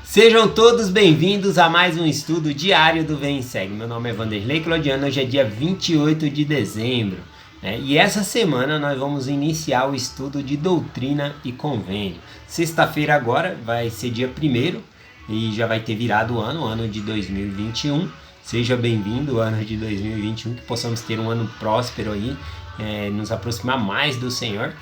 Sejam todos bem-vindos a mais um estudo diário do Vem e Segue. Meu nome é Vanderlei Claudiano, hoje é dia 28 de dezembro. E essa semana nós vamos iniciar o estudo de doutrina e convênio. Sexta-feira agora vai ser dia 1º e já vai ter virado o ano de 2021. Seja bem-vindo o ano de 2021, que possamos ter um ano próspero aí, nos aproximar mais do Senhor.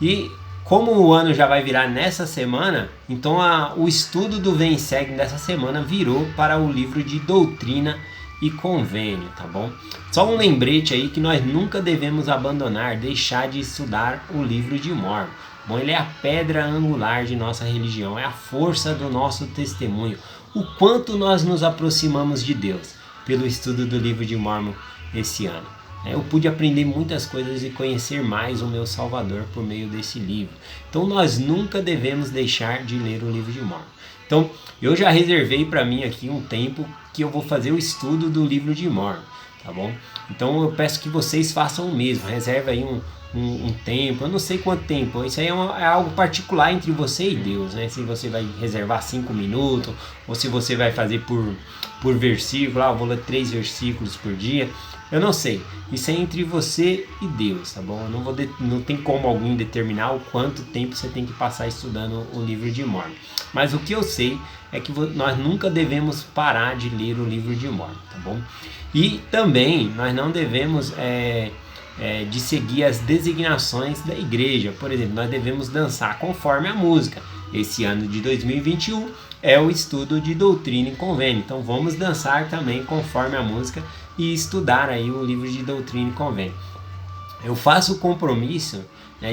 E como o ano já vai virar nessa semana, então o estudo do Vem e Segue dessa semana virou para o livro de doutrina e convênio, tá bom? Só um lembrete aí que nós nunca devemos abandonar, deixar de estudar o livro de Mórmon. Bom, ele é a pedra angular de nossa religião, é a força do nosso testemunho, o quanto nós nos aproximamos de Deus pelo estudo do livro de Mórmon esse ano. Eu pude aprender muitas coisas e conhecer mais o meu Salvador por meio desse livro. Então nós nunca devemos deixar de ler o livro de Mórmon. Então eu já reservei para mim aqui um tempo que eu vou fazer o estudo do livro de Mórmon, tá bom? Então eu peço que vocês façam o mesmo, reserva aí um tempo, eu não sei quanto tempo, isso aí é algo particular entre você e Deus, né? Se você vai reservar 5 minutos, ou se você vai fazer por versículo, eu vou ler 3 versículos por dia, eu não sei, isso é entre você e Deus, tá bom? Não tem como alguém determinar o quanto tempo você tem que passar estudando o livro de Mórmon, mas o que eu sei é que nós nunca devemos parar de ler o livro de Mórmon, tá bom? E também nós não devemos de seguir as designações da igreja. Por exemplo, nós devemos dançar conforme a música. Esse ano de 2021 é o estudo de doutrina e convênio, então vamos dançar também conforme a música e estudar aí o livro de doutrina e convênio. Eu faço o compromisso,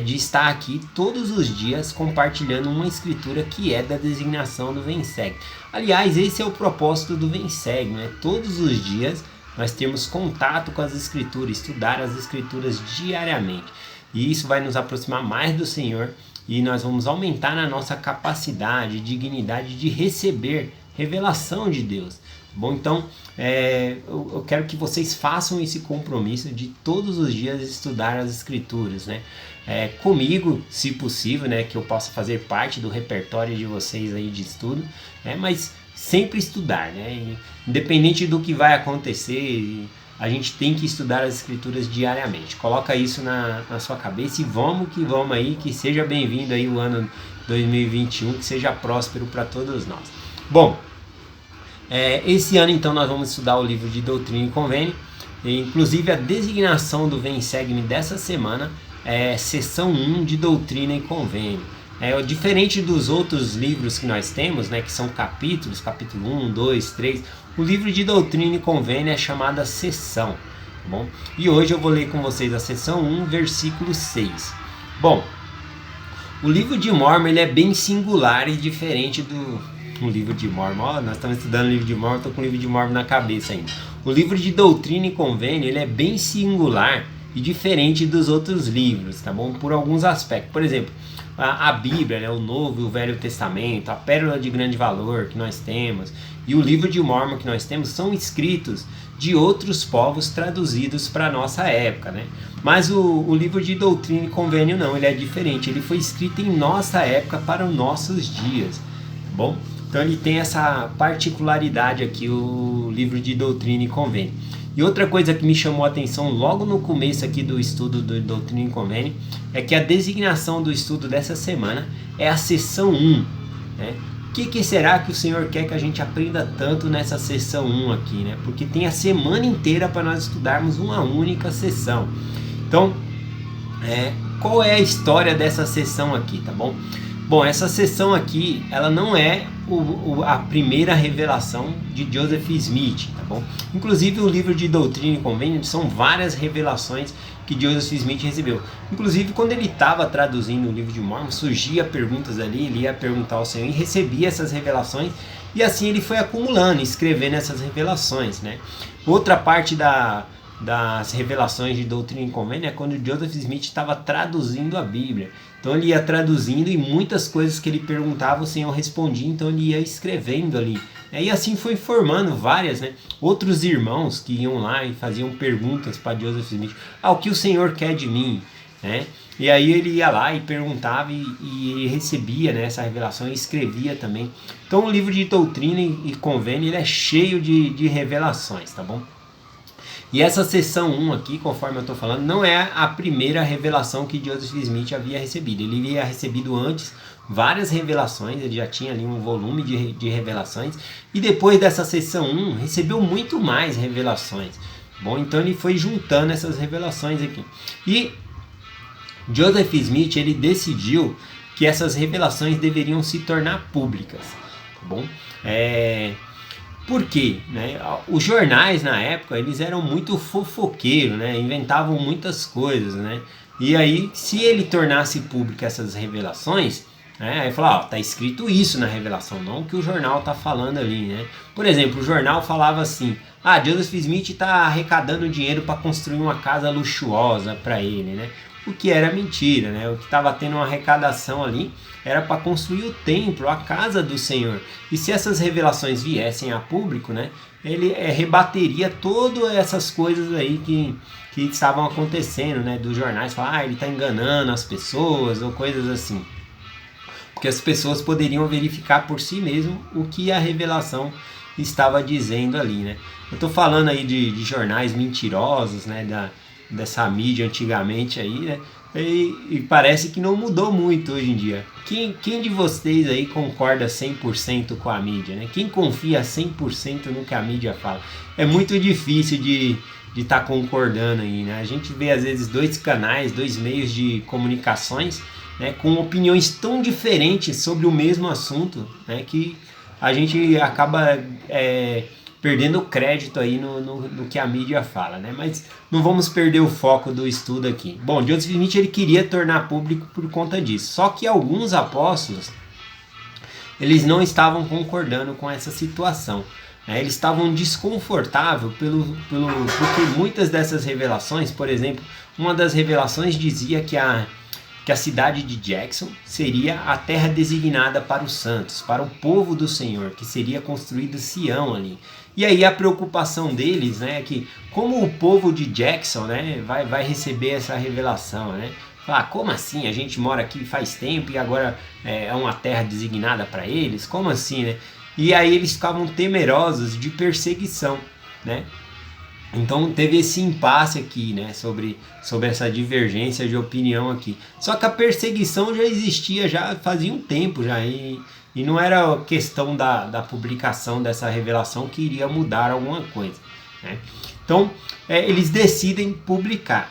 de estar aqui todos os dias compartilhando uma escritura que é da designação do Vem e Segue. Aliás, esse é o propósito do Vem e Segue, todos os dias nós temos contato com as escrituras, estudar as escrituras diariamente. E isso vai nos aproximar mais do Senhor e nós vamos aumentar a nossa capacidade, dignidade de receber revelação de Deus. Bom, então eu quero que vocês façam esse compromisso de todos os dias estudar as escrituras, comigo, se possível, que eu possa fazer parte do repertório de vocês aí de estudo, mas sempre estudar, independente do que vai acontecer, a gente tem que estudar as escrituras diariamente. Coloca isso na sua cabeça e vamos que vamos aí, que seja bem-vindo aí o ano 2021, que seja próspero para todos nós. Bom, esse ano então nós vamos estudar o livro de doutrina e convênio, inclusive a designação do Vem e Segue-me dessa semana é seção 1 de doutrina e convênio. Diferente dos outros livros que nós temos, que são capítulos, capítulo 1, 2, 3, o livro de doutrina e convênio é chamada seção, tá bom? E hoje eu vou ler com vocês a seção 1, versículo 6. Bom, o livro de Mórmon ele é bem singular e diferente do livro de Mórmon. Nós estamos estudando o livro de Mórmon, estou com o livro de Mórmon na cabeça ainda. O livro de doutrina e convênio ele é bem singular e diferente dos outros livros, tá bom? Por alguns aspectos. Por exemplo, a Bíblia, o Novo e o Velho Testamento, a Pérola de Grande Valor que nós temos e o livro de Mórmon que nós temos são escritos de outros povos traduzidos para a nossa época, Mas o livro de doutrina e convênio não, ele é diferente, ele foi escrito em nossa época para os nossos dias, tá bom? Então ele tem essa particularidade aqui, o livro de doutrina e convênio. E outra coisa que me chamou a atenção logo no começo aqui do estudo do doutrina e convênio é que a designação do estudo dessa semana é a seção 1. O que será que o Senhor quer que a gente aprenda tanto nessa seção 1 aqui? Porque tem a semana inteira para nós estudarmos uma única seção. Então, qual é a história dessa seção aqui, tá bom? Bom, essa seção aqui, ela não é a primeira revelação de Joseph Smith, tá bom? Inclusive o livro de doutrina e convênio são várias revelações que Joseph Smith recebeu. Inclusive quando ele estava traduzindo o livro de Mórmon, surgia perguntas ali, ele ia perguntar ao Senhor e recebia essas revelações e assim ele foi acumulando, escrevendo essas revelações, Outra parte das revelações de doutrina e convênio é quando Joseph Smith estava traduzindo a Bíblia. Então ele ia traduzindo e muitas coisas que ele perguntava o Senhor respondia, então ele ia escrevendo ali. E assim foi formando várias, outros irmãos que iam lá e faziam perguntas para Joseph Smith. O que o Senhor quer de mim? né? E aí ele ia lá e perguntava e recebia, né, essa revelação e escrevia também. Então o livro de Doutrina e Convênio ele é cheio de revelações, tá bom? E essa seção 1 aqui, conforme eu estou falando, não é a primeira revelação que Joseph Smith havia recebido. Ele havia recebido antes várias revelações, ele já tinha ali um volume de revelações, e depois dessa seção 1 recebeu muito mais revelações. Bom, então ele foi juntando essas revelações aqui. E Joseph Smith ele decidiu que essas revelações deveriam se tornar públicas. Tá bom? Por quê? Né? Os jornais na época eles eram muito fofoqueiros, né? Inventavam muitas coisas, né? E aí, se ele tornasse pública essas revelações, né? Aí falou, tá escrito isso na revelação, não o que o jornal tá falando ali, né? Por exemplo, o jornal falava assim, Joseph Smith está arrecadando dinheiro para construir uma casa luxuosa para ele, né? O que era mentira, né? O que estava tendo uma arrecadação ali era para construir o templo, a casa do Senhor. E se essas revelações viessem a público, né? Ele rebateria todas essas coisas aí que estavam acontecendo, né? Dos jornais, falar, ele está enganando as pessoas ou coisas assim. Porque as pessoas poderiam verificar por si mesmo o que a revelação estava dizendo ali, né? Eu estou falando aí de jornais mentirosos, né? Dessa mídia antigamente aí, né? E parece que não mudou muito hoje em dia. Quem de vocês aí concorda 100% com a mídia, né? Quem confia 100% no que a mídia fala? É muito difícil de estar concordando aí, né? A gente vê às vezes dois canais, dois meios de comunicações, né, com opiniões tão diferentes sobre o mesmo assunto, né, que a gente acaba perdendo crédito aí no que a mídia fala, né? Mas não vamos perder o foco do estudo aqui. Bom, Joseph Smith ele queria tornar público por conta disso. Só que alguns apóstolos eles não estavam concordando com essa situação. Né? Eles estavam desconfortáveis porque muitas dessas revelações, por exemplo, uma das revelações dizia que a cidade de Jackson seria a terra designada para os santos, para o povo do Senhor, que seria construído Sião ali. E aí a preocupação deles, né, é que como o povo de Jackson, né, vai receber essa revelação, né? Como assim? A gente mora aqui faz tempo e agora é uma terra designada para eles? Como assim, né? E aí eles ficavam temerosos de perseguição, né? Então teve esse impasse aqui, né, sobre essa divergência de opinião aqui. Só que a perseguição já existia, já fazia um tempo já, e não era questão da publicação dessa revelação que iria mudar alguma coisa, né? Então eles decidem publicar.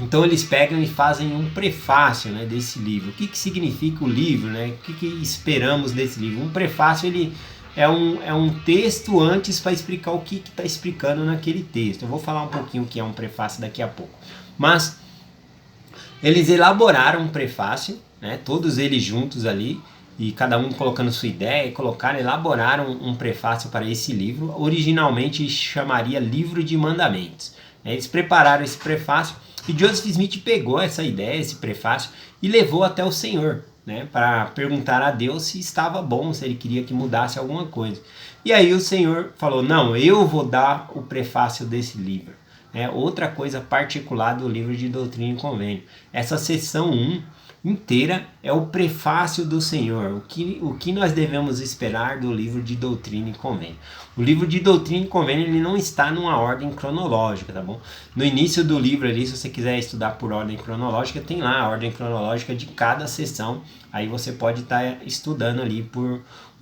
Então eles pegam e fazem um prefácio, né, desse livro. O que significa o livro, né? O que esperamos desse livro? Um prefácio ele é um texto antes para explicar o que está explicando naquele texto. Eu vou falar um pouquinho o que é um prefácio daqui a pouco. Mas eles elaboraram um prefácio, né, todos eles juntos ali, e cada um colocando sua ideia, elaboraram um prefácio para esse livro. Originalmente chamaria Livro de Mandamentos. Eles prepararam esse prefácio e Joseph Smith pegou essa ideia, esse prefácio, e levou até o Senhor, né, para perguntar a Deus se estava bom, se ele queria que mudasse alguma coisa. E aí o Senhor falou, não, eu vou dar o prefácio desse livro. Outra coisa particular do livro de Doutrina e Convênio. Essa seção 1 inteira é o prefácio do Senhor, o que nós devemos esperar do livro de Doutrina e Convênio. O livro de Doutrina e Convênio ele não está numa ordem cronológica, tá bom? No início do livro ali, se você quiser estudar por ordem cronológica, tem lá a ordem cronológica de cada sessão, aí você pode estar estudando ali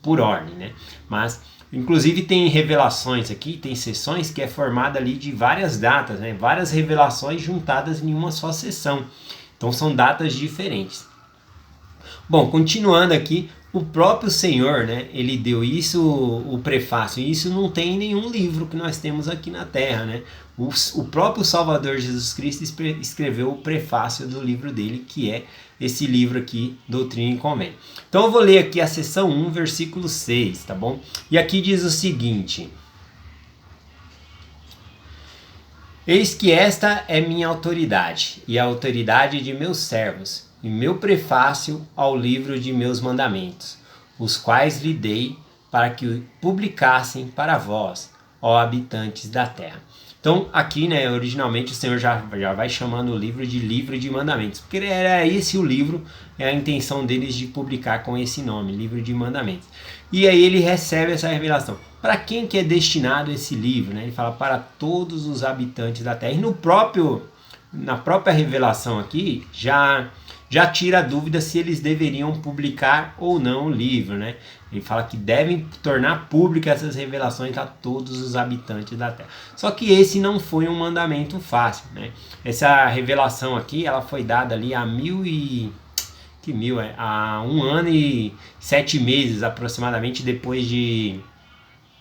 por ordem, né? Mas inclusive tem revelações aqui, tem sessões que é formada ali de várias datas, né? Várias revelações juntadas em uma só sessão. Então são datas diferentes. Bom, continuando aqui, o próprio Senhor, né, ele deu isso, o prefácio, e isso não tem em nenhum livro que nós temos aqui na Terra, né? O próprio Salvador Jesus Cristo escreveu o prefácio do livro dele, que é esse livro aqui, Doutrina e Convênio. Então eu vou ler aqui a seção 1, versículo 6, tá bom? E aqui diz o seguinte: Eis que esta é minha autoridade e a autoridade de meus servos, e meu prefácio ao livro de meus mandamentos, os quais lhe dei para que publicassem para vós, ó habitantes da terra. Então aqui, né, originalmente o Senhor já vai chamando o livro de mandamentos, porque era esse o livro, é a intenção deles de publicar com esse nome, livro de mandamentos. E aí ele recebe essa revelação. Para quem que é destinado esse livro, né? Ele fala para todos os habitantes da terra. E na própria revelação aqui já tira a dúvida se eles deveriam publicar ou não o livro, né? Ele fala que devem tornar públicas essas revelações a todos os habitantes da terra. Só que esse não foi um mandamento fácil, né? Essa revelação aqui, ela foi dada ali há há 1 ano e 7 meses aproximadamente depois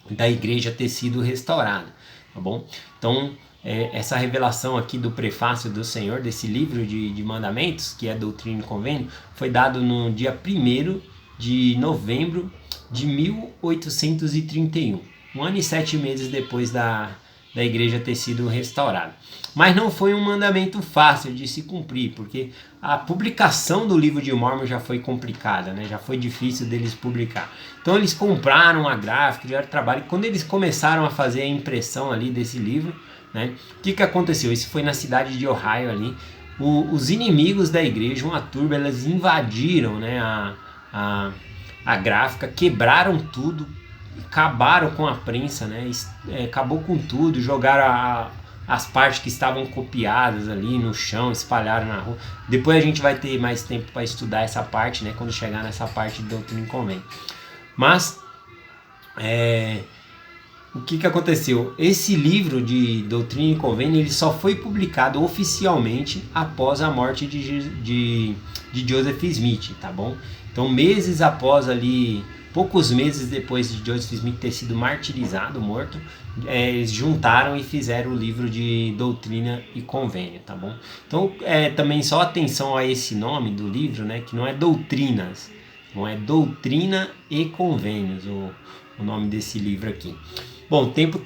da igreja ter sido restaurada, tá bom? Então essa revelação aqui do prefácio do Senhor, desse livro de mandamentos, que é Doutrina e Convênio, foi dado no dia 1º de novembro de 1831, 1 ano e 7 meses depois da igreja ter sido restaurada. Mas não foi um mandamento fácil de se cumprir, porque a publicação do livro de Mórmon já foi complicada, né? Já foi difícil deles publicar. Então eles compraram a gráfica, fizeram trabalho, e quando eles começaram a fazer a impressão ali desse livro, né? O que aconteceu? Isso foi na cidade de Ohio ali. Os inimigos da igreja, uma turba, elas invadiram, né, a gráfica, quebraram tudo, acabaram com a prensa, né? Acabou com tudo, jogaram as partes que estavam copiadas ali no chão, espalharam na rua. Depois a gente vai ter mais tempo para estudar essa parte, né, quando chegar nessa parte de Doutrina e Convênio. Mas o que aconteceu? Esse livro de Doutrina e Convênio, ele só foi publicado oficialmente após a morte de Joseph Smith, tá bom? Então meses após ali, poucos meses depois de Joseph Smith ter sido martirizado, morto, eles juntaram e fizeram o livro de Doutrina e Convênio, tá bom? Então também só atenção a esse nome do livro, né, que não é Doutrinas, não é Doutrina e Convênios, o nome desse livro aqui. Bom, o tempo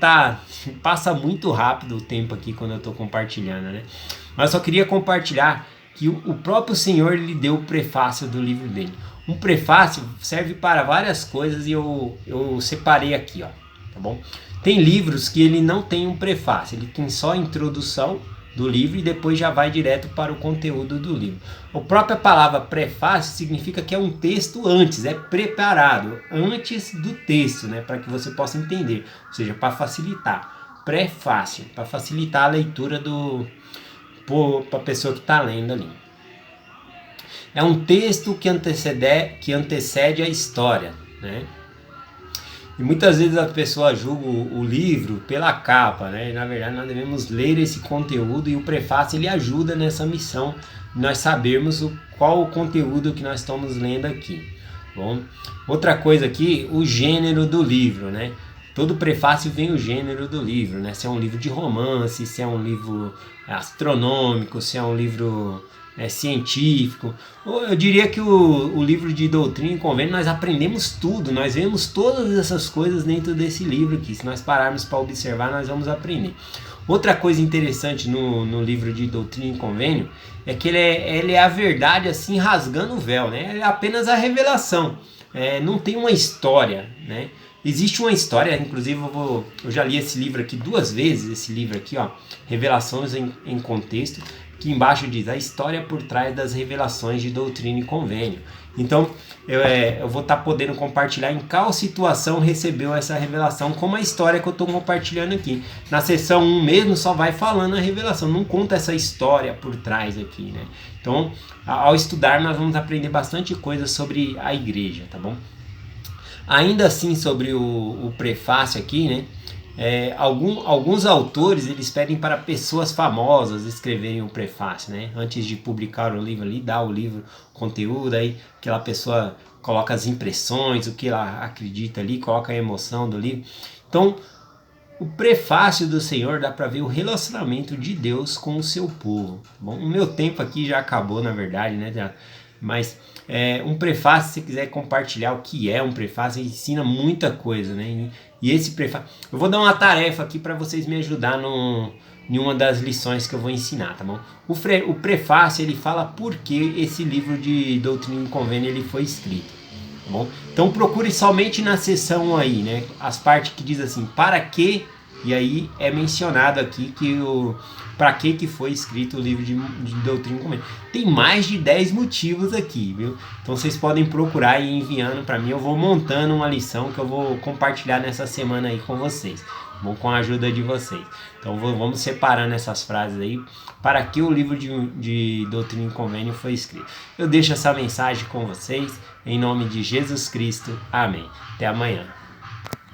passa muito rápido o tempo aqui quando eu estou compartilhando, né? Mas eu só queria compartilhar que o próprio Senhor lhe deu o prefácio do livro dele. Um prefácio serve para várias coisas e eu separei aqui, ó, tá bom? Tem livros que ele não tem um prefácio, ele tem só a introdução do livro e depois já vai direto para o conteúdo do livro. A própria palavra prefácio significa que é um texto antes, é preparado antes do texto, né, para que você possa entender, ou seja, para facilitar. Prefácio, para facilitar a leitura para a pessoa que está lendo ali. É um texto que antecede a história, né? E muitas vezes a pessoa julga o livro pela capa, né? E, na verdade, nós devemos ler esse conteúdo e o prefácio ele ajuda nessa missão, nós sabermos qual o conteúdo que nós estamos lendo aqui. Bom, outra coisa aqui, o gênero do livro, né? Todo prefácio vem o gênero do livro, né? Se é um livro de romance, se é um livro astronômico, se é um livro científico. Eu diria que o livro de Doutrina e Convênio, nós aprendemos tudo, nós vemos todas essas coisas dentro desse livro aqui. Se nós pararmos para observar, nós vamos aprender. Outra coisa interessante no livro de Doutrina e Convênio é que ele é a verdade assim rasgando o véu, né? Ele é apenas a revelação, não tem uma história, né? Existe uma história, inclusive eu já li esse livro aqui 2 vezes, esse livro aqui, ó, Revelações em Contexto, que embaixo diz a história por trás das revelações de Doutrina e Convênio. Então eu vou estar podendo compartilhar em qual situação recebeu essa revelação, como a história que eu estou compartilhando aqui. Na seção 1 mesmo só vai falando a revelação, não conta essa história por trás aqui, né? Então ao estudar nós vamos aprender bastante coisa sobre a igreja, tá bom? Ainda assim sobre o prefácio aqui, né? Alguns autores eles pedem para pessoas famosas escreverem o prefácio, né? Antes de publicar o livro ali, dá o livro conteúdo, aí aquela pessoa coloca as impressões, o que ela acredita ali, coloca a emoção do livro. Então, o prefácio do Senhor dá para ver o relacionamento de Deus com o seu povo. Bom, o meu tempo aqui já acabou, na verdade, né? Mas um prefácio, se você quiser compartilhar o que é um prefácio, ensina muita coisa, né? E esse prefácio, eu vou dar uma tarefa aqui para vocês me ajudar em uma das lições que eu vou ensinar, tá bom? O prefácio, ele fala por que esse livro de Doutrina e Convênio ele foi escrito, tá bom? Então procure somente na seção aí, né? As partes que diz assim, para que E aí é mencionado aqui que para que foi escrito o livro de Doutrina e Convênio. Tem mais de 10 motivos aqui, viu? Então vocês podem procurar e ir enviando para mim. Eu vou montando uma lição que eu vou compartilhar nessa semana aí com vocês. Bom, com a ajuda de vocês. Então vamos separando essas frases aí para que o livro de Doutrina e Convênio foi escrito. Eu deixo essa mensagem com vocês em nome de Jesus Cristo. Amém. Até amanhã.